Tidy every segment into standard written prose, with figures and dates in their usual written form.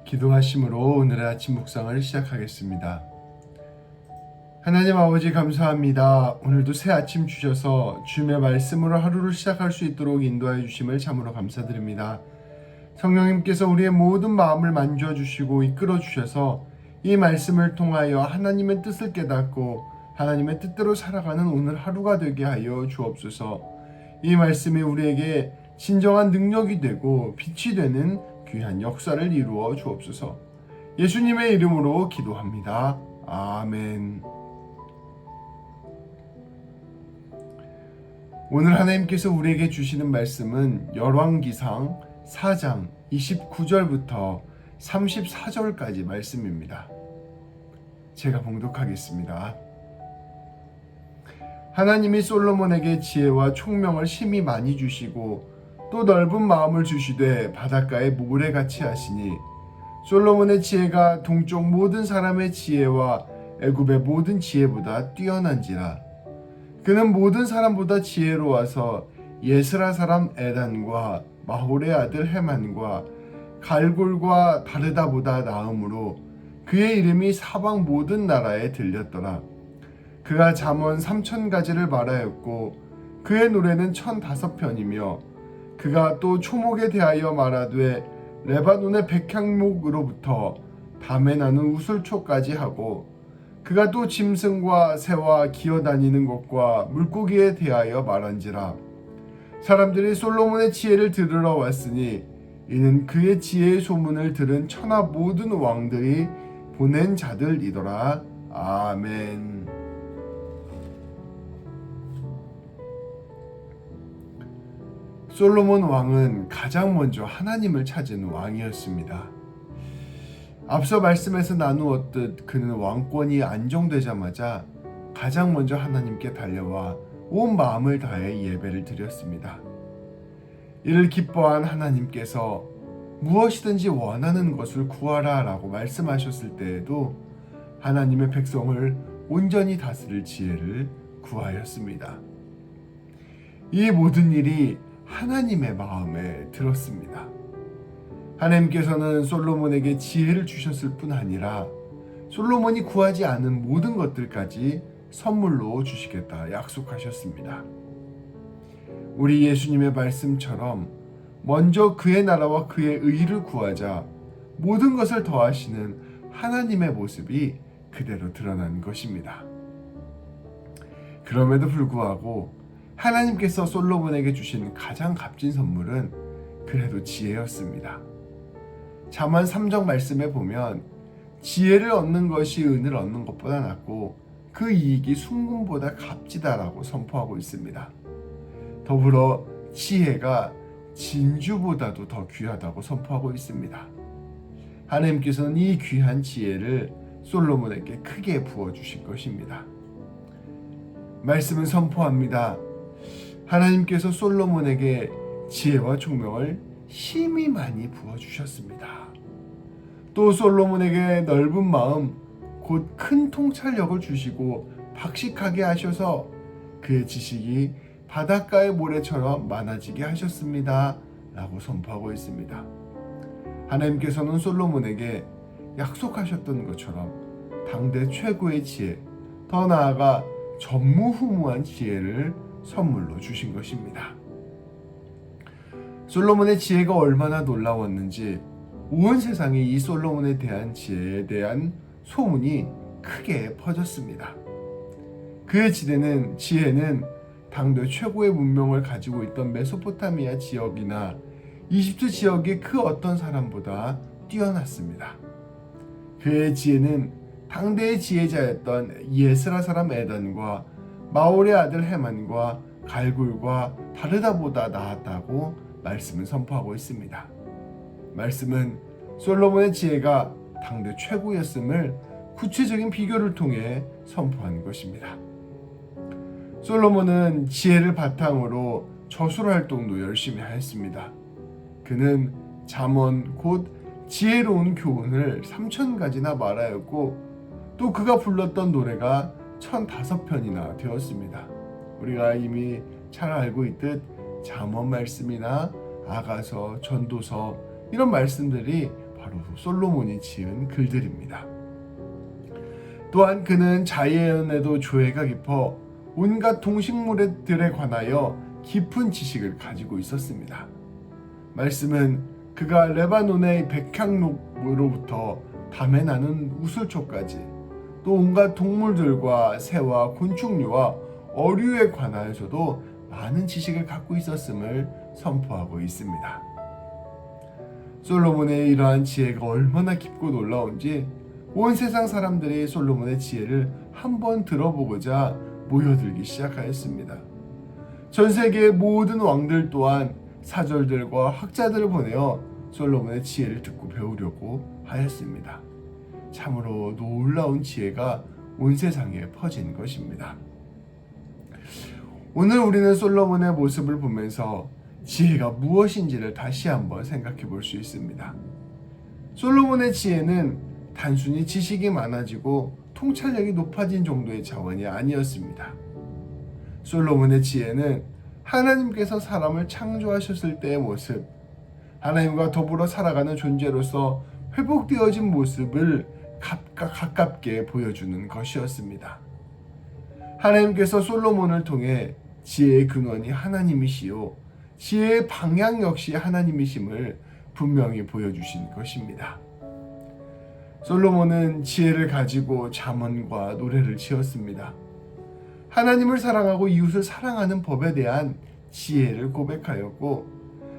기도하심으로 오늘의 아침 묵상을 시작하겠습니다. 하나님 아버지 감사합니다. 오늘도 새 아침 주셔서 주님의 말씀으로 하루를 시작할 수 있도록 인도하여 주심을 참으로 감사드립니다. 성령님께서 우리의 모든 마음을 만져 주시고 이끌어 주셔서 이 말씀을 통하여 하나님의 뜻을 깨닫고 하나님의 뜻대로 살아가는 오늘 하루가 되게 하여 주옵소서. 이 말씀이 우리에게 진정한 능력이 되고 빛이 되는 귀한 역사를 이루어 주옵소서. 예수님의 이름으로 기도합니다. 아멘. 오늘 하나님께서 우리에게 주시는 말씀은 열왕기상 4장 29절부터 34절까지 말씀입니다. 제가 봉독하겠습니다. 하나님이 솔로몬에게 지혜와 총명을 심히 많이 주시고 또 넓은 마음을 주시되 바닷가에 모래같이 하시니 솔로몬의 지혜가 동쪽 모든 사람의 지혜와 애굽의 모든 지혜보다 뛰어난지라. 그는 모든 사람보다 지혜로워서 예스라 사람 에단과 마홀의 아들 헤만과 갈골과 다르다보다 나음으로 그의 이름이 사방 모든 나라에 들렸더라. 그가 잠언 3000가지를 말하였고 그의 노래는 1005편이며 그가 또 초목에 대하여 말하되 레바논의 백향목으로부터 밤에 나는 우슬초까지 하고 그가 또 짐승과 새와 기어다니는 것과 물고기에 대하여 말한지라. 사람들이 솔로몬의 지혜를 들으러 왔으니 이는 그의 지혜의 소문을 들은 천하 모든 왕들이 보낸 자들이더라. 아멘. 솔로몬 왕은 가장 먼저 하나님을 찾은 왕이었습니다. 앞서 말씀에서 나누었듯 그는 왕권이 안정되자마자 가장 먼저 하나님께 달려와 온 마음을 다해 예배를 드렸습니다. 이를 기뻐한 하나님께서 무엇이든지 원하는 것을 구하라 라고 말씀하셨을 때에도 하나님의 백성을 온전히 다스릴 지혜를 구하였습니다. 이 모든 일이 하나님의 마음에 들었습니다. 하나님께서는 솔로몬에게 지혜를 주셨을 뿐 아니라 솔로몬이 구하지 않은 모든 것들까지 선물로 주시겠다 약속하셨습니다. 우리 예수님의 말씀처럼 먼저 그의 나라와 그의 의를 구하자 모든 것을 더하시는 하나님의 모습이 그대로 드러난 것입니다. 그럼에도 불구하고 하나님께서 솔로몬에게 주신 가장 값진 선물은 그래도 지혜였습니다. 잠언 3장 말씀에 보면 지혜를 얻는 것이 은을 얻는 것보다 낫고 그 이익이 순금보다 값지다라고 선포하고 있습니다. 더불어 지혜가 진주보다도 더 귀하다고 선포하고 있습니다. 하나님께서는 이 귀한 지혜를 솔로몬에게 크게 부어주실 것입니다. 말씀은 선포합니다. 하나님께서 솔로몬에게 지혜와 총명을 심히 많이 부어주셨습니다. 또 솔로몬에게 넓은 마음, 곧 큰 통찰력을 주시고 박식하게 하셔서 그의 지식이 바닷가의 모래처럼 많아지게 하셨습니다. 라고 선포하고 있습니다. 하나님께서는 솔로몬에게 약속하셨던 것처럼 당대 최고의 지혜, 더 나아가 전무후무한 지혜를 선물로 주신 것입니다. 솔로몬의 지혜가 얼마나 놀라웠는지 온 세상에 이 솔로몬에 대한 지혜에 대한 소문이 크게 퍼졌습니다. 그의 지혜는 당대 최고의 문명을 가지고 있던 메소포타미아 지역이나 이집트 지역의 그 어떤 사람보다 뛰어났습니다. 그의 지혜는 당대의 지혜자였던 예스라 사람 에단과 마홀의 아들 헤만과 갈굴과 다르다보다 나았다고 말씀은 선포하고 있습니다. 말씀은 솔로몬의 지혜가 당대 최고였음을 구체적인 비교를 통해 선포한 것입니다. 솔로몬은 지혜를 바탕으로 저술 활동도 열심히 하였습니다. 그는 잠언 곧 지혜로운 교훈을 3000가지나 말하였고 또 그가 불렀던 노래가 1005편이나 되었습니다. 우리가 이미 잘 알고 있듯 잠언 말씀이나 아가서, 전도서 이런 말씀들이 바로 솔로몬이 지은 글들입니다. 또한 그는 자연에도 조예가 깊어 온갖 동식물들에 관하여 깊은 지식을 가지고 있었습니다. 말씀은 그가 레바논의 백향록으로부터 담에 나는 우슬초까지 또 온갖 동물들과 새와 곤충류와 어류에 관하여서도 많은 지식을 갖고 있었음을 선포하고 있습니다. 솔로몬의 이러한 지혜가 얼마나 깊고 놀라운지 온 세상 사람들이 솔로몬의 지혜를 한번 들어보고자 모여들기 시작하였습니다. 전 세계의 모든 왕들 또한 사절들과 학자들을 보내어 솔로몬의 지혜를 듣고 배우려고 하였습니다. 참으로 놀라운 지혜가 온 세상에 퍼진 것입니다. 오늘 우리는 솔로몬의 모습을 보면서 지혜가 무엇인지를 다시 한번 생각해 볼 수 있습니다. 솔로몬의 지혜는 단순히 지식이 많아지고 통찰력이 높아진 정도의 자원이 아니었습니다. 솔로몬의 지혜는 하나님께서 사람을 창조하셨을 때의 모습, 하나님과 더불어 살아가는 존재로서 회복되어진 모습을 가깝게 보여주는 것이었습니다. 하나님께서 솔로몬을 통해 지혜의 근원이 하나님이시요 지혜의 방향 역시 하나님이심을 분명히 보여주신 것입니다. 솔로몬은 지혜를 가지고 잠언과 노래를 지었습니다. 하나님을 사랑하고 이웃을 사랑하는 법에 대한 지혜를 고백하였고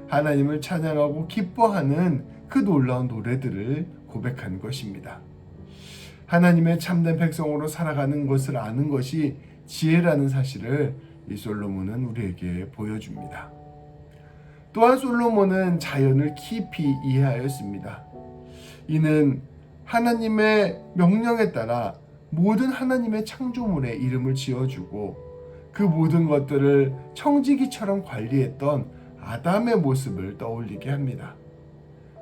하나님을 찬양하고 기뻐하는 그 놀라운 노래들을 고백한 것입니다. 하나님의 참된 백성으로 살아가는 것을 아는 것이 지혜라는 사실을 이 솔로몬은 우리에게 보여줍니다. 또한 솔로몬은 자연을 깊이 이해하였습니다. 이는 하나님의 명령에 따라 모든 하나님의 창조물에 이름을 지어주고 그 모든 것들을 청지기처럼 관리했던 아담의 모습을 떠올리게 합니다.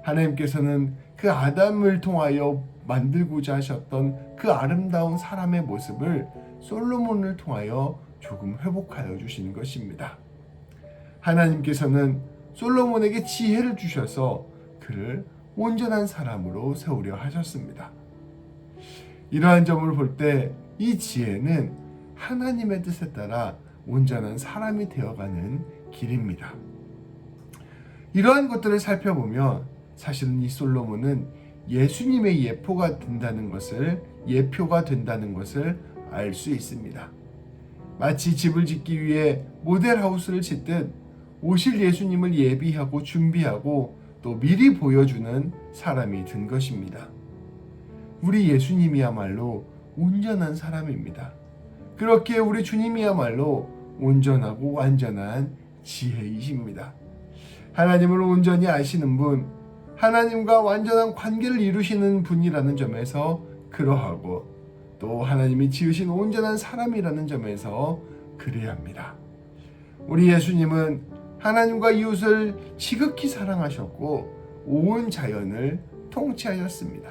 하나님께서는 그 아담을 통하여 만들고자 하셨던 그 아름다운 사람의 모습을 솔로몬을 통하여 조금 회복하여 주시는 것입니다. 하나님께서는 솔로몬에게 지혜를 주셔서 그를 온전한 사람으로 세우려 하셨습니다. 이러한 점을 볼 때 이 지혜는 하나님의 뜻에 따라 온전한 사람이 되어가는 길입니다. 이러한 것들을 살펴보면 사실은 이 솔로몬은 예수님의 예표가 된다는 것을 알 수 있습니다. 마치 집을 짓기 위해 모델하우스를 짓듯 오실 예수님을 예비하고 준비하고 또 미리 보여주는 사람이 된 것입니다. 우리 예수님이야말로 온전한 사람입니다. 그렇게 우리 주님이야말로 온전하고 완전한 지혜이십니다. 하나님을 온전히 아시는 분, 하나님과 완전한 관계를 이루시는 분이라는 점에서 그러하고 또 하나님이 지으신 온전한 사람이라는 점에서 그래야 합니다. 우리 예수님은 하나님과 이웃을 지극히 사랑하셨고 온 자연을 통치하셨습니다.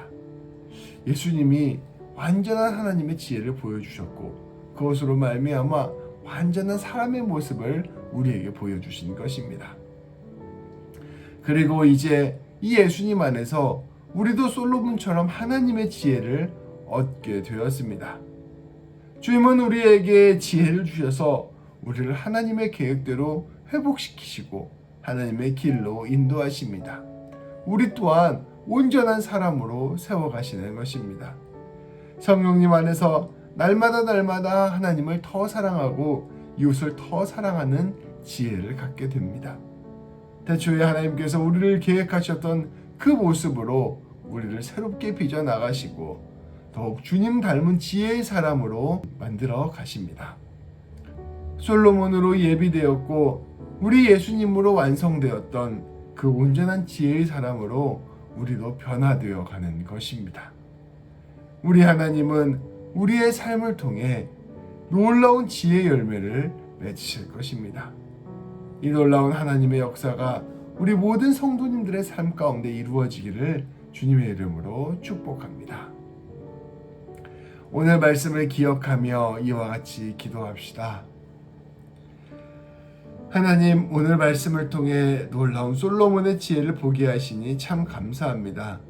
예수님이 완전한 하나님의 지혜를 보여주셨고 그것으로 말미암아 완전한 사람의 모습을 우리에게 보여주신 것입니다. 그리고 이제 이 예수님 안에서 우리도 솔로몬처럼 하나님의 지혜를 얻게 되었습니다. 주님은 우리에게 지혜를 주셔서 우리를 하나님의 계획대로 회복시키시고 하나님의 길로 인도하십니다. 우리 또한 온전한 사람으로 세워가시는 것입니다. 성령님 안에서 날마다 하나님을 더 사랑하고 이웃을 더 사랑하는 지혜를 갖게 됩니다. 태초에 하나님께서 우리를 계획하셨던 그 모습으로 우리를 새롭게 빚어나가시고 더욱 주님 닮은 지혜의 사람으로 만들어 가십니다. 솔로몬으로 예비되었고 우리 예수님으로 완성되었던 그 온전한 지혜의 사람으로 우리도 변화되어 가는 것입니다. 우리 하나님은 우리의 삶을 통해 놀라운 지혜의 열매를 맺으실 것입니다. 이 놀라운 하나님의 역사가 우리 모든 성도님들의 삶 가운데 이루어지기를 주님의 이름으로 축복합니다. 오늘 말씀을 기억하며 이와 같이 기도합시다. 하나님, 오늘 말씀을 통해 놀라운 솔로몬의 지혜를 보게 하시니 참 감사합니다.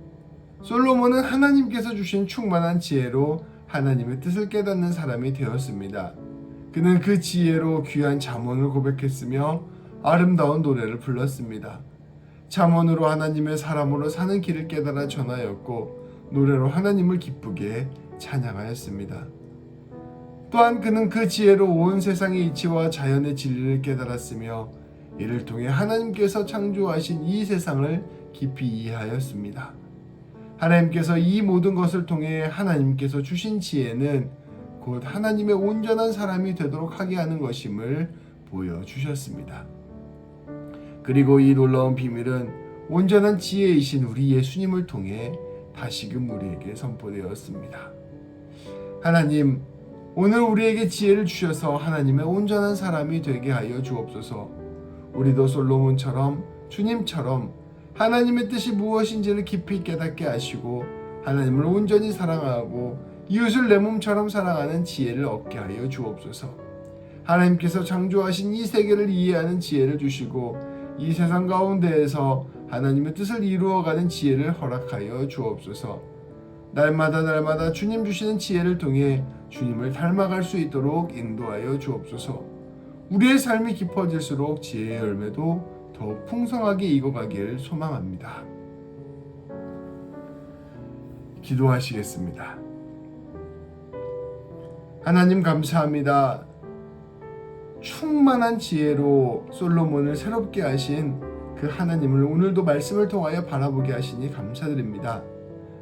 솔로몬은 하나님께서 주신 충만한 지혜로 하나님의 뜻을 깨닫는 사람이 되었습니다. 그는 그 지혜로 귀한 잠언을 고백했으며 아름다운 노래를 불렀습니다. 잠언으로 하나님의 사람으로 사는 길을 깨달아 전하였고 노래로 하나님을 기쁘게 찬양하였습니다. 또한 그는 그 지혜로 온 세상의 이치와 자연의 진리를 깨달았으며 이를 통해 하나님께서 창조하신 이 세상을 깊이 이해하였습니다. 하나님께서 이 모든 것을 통해 하나님께서 주신 지혜는 곧 하나님의 온전한 사람이 되도록 하게 하는 것임을 보여주셨습니다. 그리고 이 놀라운 비밀은 온전한 지혜이신 우리 예수님을 통해 다시금 우리에게 선포되었습니다. 하나님, 오늘 우리에게 지혜를 주셔서 하나님의 온전한 사람이 되게 하여 주옵소서. 우리도 솔로몬처럼 주님처럼 하나님의 뜻이 무엇인지를 깊이 깨닫게 하시고 하나님을 온전히 사랑하고 이웃을 내 몸처럼 사랑하는 지혜를 얻게 하여 주옵소서. 하나님께서 창조하신 이 세계를 이해하는 지혜를 주시고 이 세상 가운데에서 하나님의 뜻을 이루어가는 지혜를 허락하여 주옵소서. 날마다 주님 주시는 지혜를 통해 주님을 닮아갈 수 있도록 인도하여 주옵소서. 우리의 삶이 깊어질수록 지혜의 열매도 더욱 풍성하게 익어가기를 소망합니다. 기도하시겠습니다. 하나님 감사합니다. 충만한 지혜로 솔로몬을 새롭게 하신 그 하나님을 오늘도 말씀을 통하여 바라보게 하시니 감사드립니다.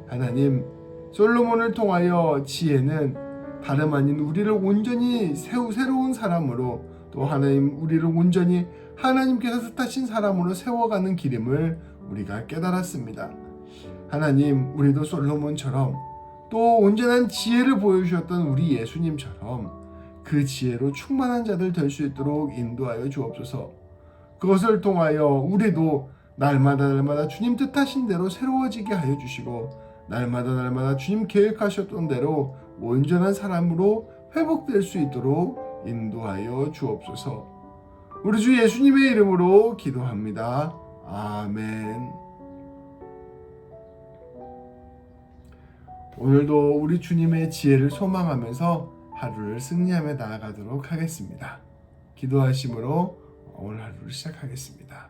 하나님, 솔로몬을 통하여 지혜는 다름 아닌 우리를 온전히 새로운 사람으로 또 하나님 우리를 온전히 하나님께서 뜻하신 사람으로 세워가는 길임을 우리가 깨달았습니다. 하나님, 우리도 솔로몬처럼 또 온전한 지혜를 보여주셨던 우리 예수님처럼 그 지혜로 충만한 자들 될 수 있도록 인도하여 주옵소서. 그것을 통하여 우리도 날마다 주님 뜻하신 대로 새로워지게 하여 주시고 날마다 주님 계획하셨던 대로 온전한 사람으로 회복될 수 있도록 인도하여 주옵소서. 우리 주 예수님의 이름으로 기도합니다. 아멘. 오늘도 우리 주님의 지혜를 소망하면서 하루를 승리하며 나아가도록 하겠습니다. 기도하심으로 오늘 하루를 시작하겠습니다.